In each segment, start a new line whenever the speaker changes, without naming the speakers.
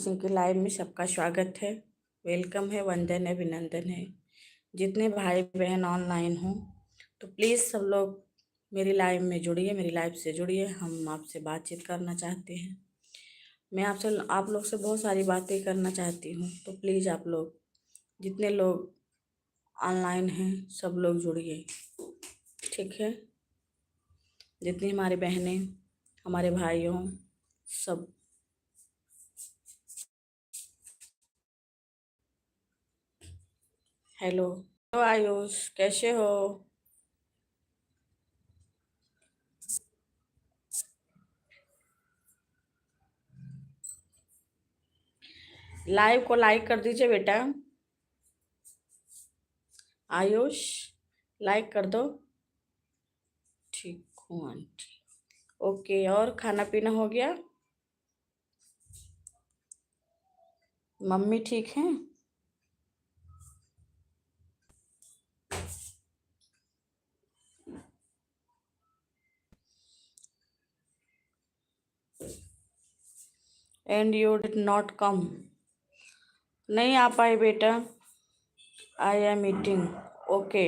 सिंह की लाइव में सबका स्वागत है, वेलकम है, वंदन है, अभिनंदन है। जितने भाई बहन ऑनलाइन हों तो प्लीज़ सब लोग मेरी लाइव में जुड़िए, मेरी लाइव से जुड़िए। हम आपसे बातचीत करना चाहते हैं। मैं आप लोग से बहुत सारी बातें करना चाहती हूँ, तो प्लीज़ आप लोग जितने लोग ऑनलाइन हैं सब लोग जुड़िए, ठीक है। जितनी हमारी बहनें, हमारे भाइयों, सब। हेलो आयुष, कैसे हो? लाइव को लाइक कर दीजिए बेटा। आयुष, लाइक कर दो। ठीक हूँ आंटी। ओके, और खाना पीना हो गया? मम्मी ठीक हैं? And you did not come? नहीं आ पाए बेटा, आई एम ईटिंग। ओके।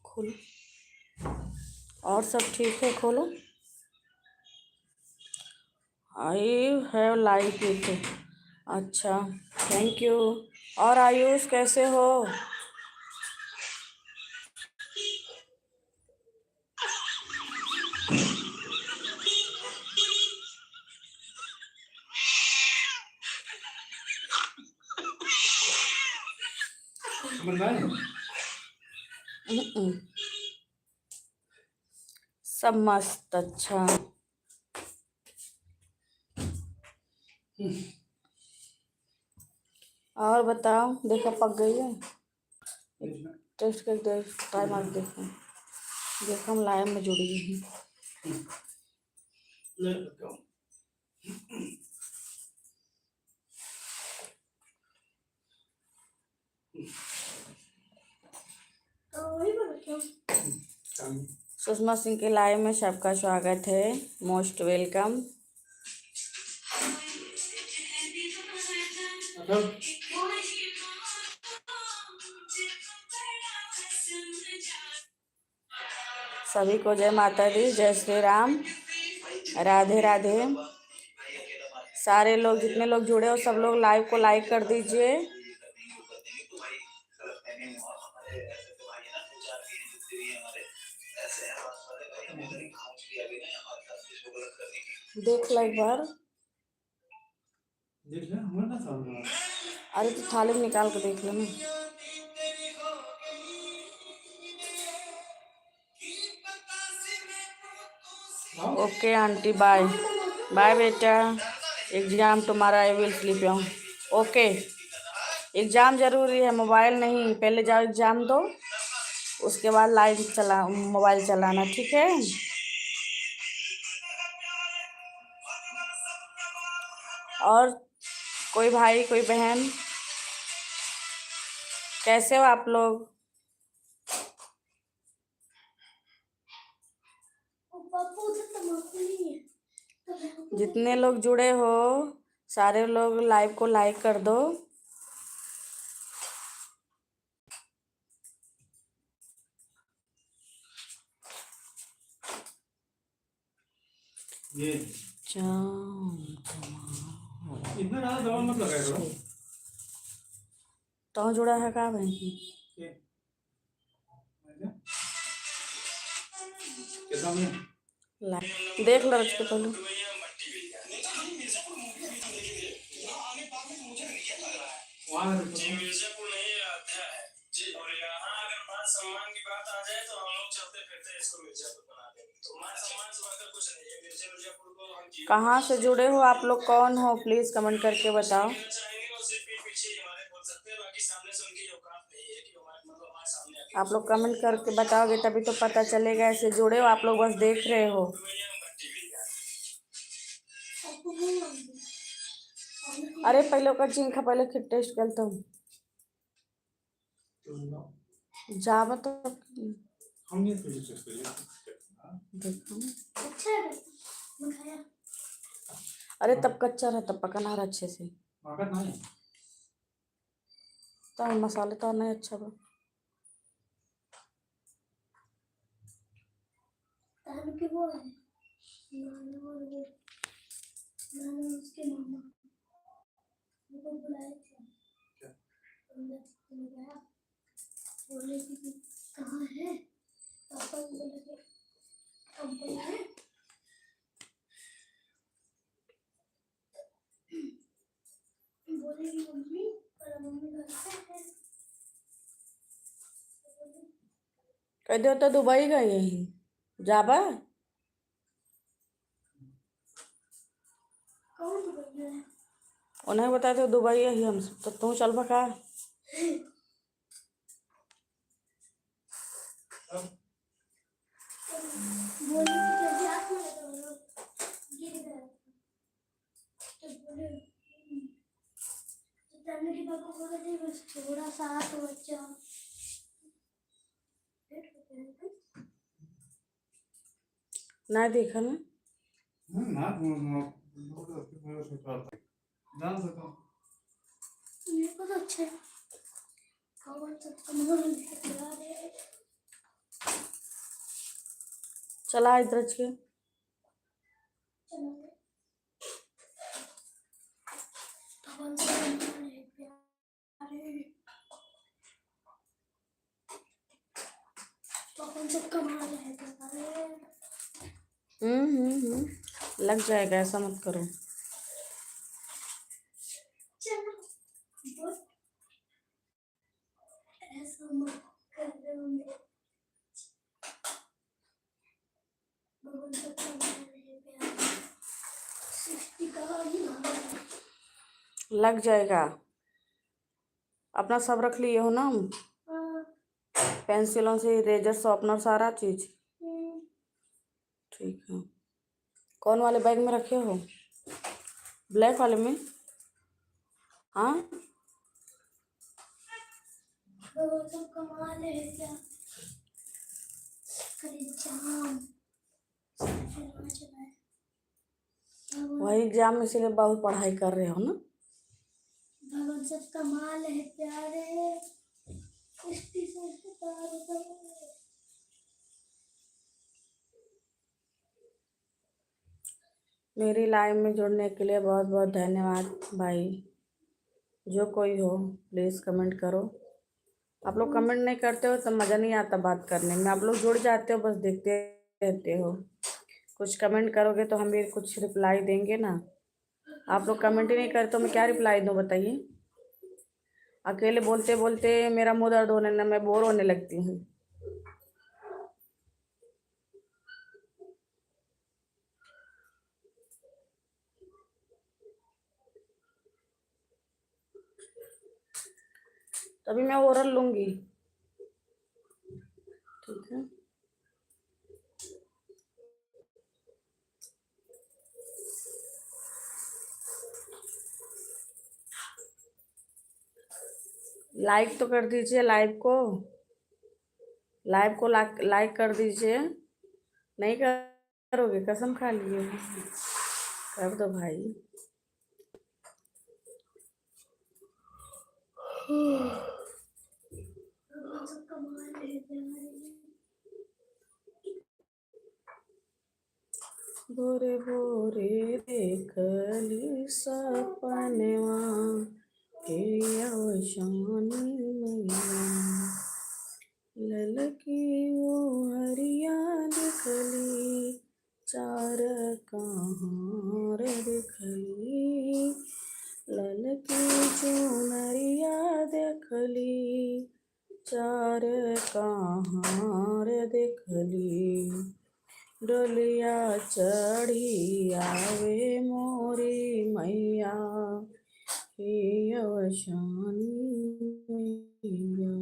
खोलो, और सब ठीक है, खोलो। I have like it. अच्छा, थैंक यू। और आयुष कैसे हो? सब मस्त। अच्छा, और बताओ, देखो पक गई है? टेस्ट कर दे, ट्राई मार देखो। देखो हम लाइव में जुड़ी हूँ। सुषमा सिंह के लाइव में सबका स्वागत है, मोस्ट वेलकम। सभी को जय माता दी, जय श्री राम, राधे राधे। सारे लोग, जितने लोग जुड़े हो सब लोग लाइव को लाइक कर दीजिए। देख लो एक बार। अरे तो थाली में निकाल के देख लो ना। ओके आंटी, बाय बाय बेटा। एग्जाम तुम्हारा, I will sleep you. Okay, exam जरूरी है, मोबाइल नहीं। पहले जाओ एग्जाम दो, उसके बाद लाइव चला, मोबाइल चलाना, ठीक है। और कोई भाई, कोई बहन, कैसे हो आप लोग? जितने लोग जुड़े हो सारे लोग लाइव को लाइक कर दो। ये इतना ज्यादा दवा मत लगाया करो। तो जुड़ा है का बहन की? देख लो रच के पहले। सम्मान की बात आ जाए तो हम लोग चलते फिरते इसको मिर्जापुर बना देंगे। तो मान सम्मान से बढ़कर कुछ नहीं है। मिर्जापुर को हम कहाँ से जुड़े हो आप लोग, कौन हो, प्लीज कमेंट करके बताओ। आप लोग कमेंट करके बताओगे तभी तो पता चलेगा। ऐसे जुड़े हो आप लोग, बस देख रहे हो। अरे पहले ओकर जिंक पहले फिर टेस्ट करता हूँ। जावा तो देखो। अरे तब कच्चा रहा, तब पकाना रहा अच्छे से। तो मसाले तो नहीं अच्छा बा। उसके मामा बुलाए थे, बोले कि कहाँ है पापा, बोले कंपनी में। बोले कि मम्मी और मम्मी घर पे है। कह दो तो दुबई गई यही जाबा। उन्हें बताए थे दुबई यही हम तो तू चल बका। थोड़ा सा तो बच्चा ना देखा ना मेरे को तो अच्छा है। चला इधर के लग जाएगा, ऐसा मत करो। लग जाएगा। अपना सब रख लिए हो ना, पेंसिलों से इरेजर शॉर्पनर सारा चीज। ठीक है। कौन वाले बैग में रखे हो? ब्लैक वाले में। हाँ तो कमाल है क्या। वही एग्जाम इसीलिए बहुत पढ़ाई कर रहे हो ना। भगवान सब कमाल है प्यारे। मेरी लाइव में जुड़ने के लिए बहुत बहुत धन्यवाद भाई। जो कोई हो प्लीज़ कमेंट करो। आप लोग कमेंट नहीं करते हो तो मज़ा नहीं आता बात करने में। आप लोग जुड़ जाते हो, बस देखते रहते हो। कुछ कमेंट करोगे तो हम भी कुछ रिप्लाई देंगे ना। आप लोग कमेंट ही नहीं करते तो मैं क्या रिप्लाई दूँ बताइए। अकेले बोलते बोलते मेरा मुंह दर्द होने ना, मैं बोर होने लगती हूँ। तभी मैं ओरल लूँगी। ठीक है। लाइक तो कर दीजिए, लाइव को लाइक कर दीजिए। नहीं करोगे? कसम खा लिए। कर दो भाई। भोरे भोरे देखली सपनवा हे अवशानी मैया। ललकी वो हरिया देखली चार कहाँ देखली। ललकी चुनरिया देखली चार कहाँ देखली। डोलिया चढ़ी आवे मोरी मैया हे अवशानी मैया।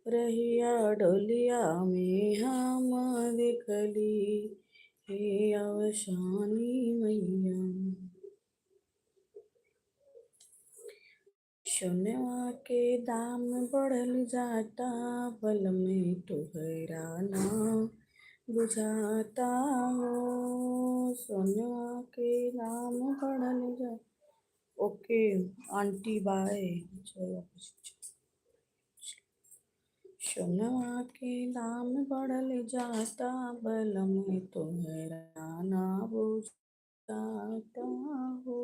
रहिया डोलिया में हम देखली हे अवसानी मैया। सोनवा के दाम बढ़ल जाता बल में तुहरा ना बुझाता हो। सोनवा के दाम बढ़ल जा। Okay aunty bye. सोनवा के दाम बढ़ल जाता बल में तुहरा ना बुझाता हो।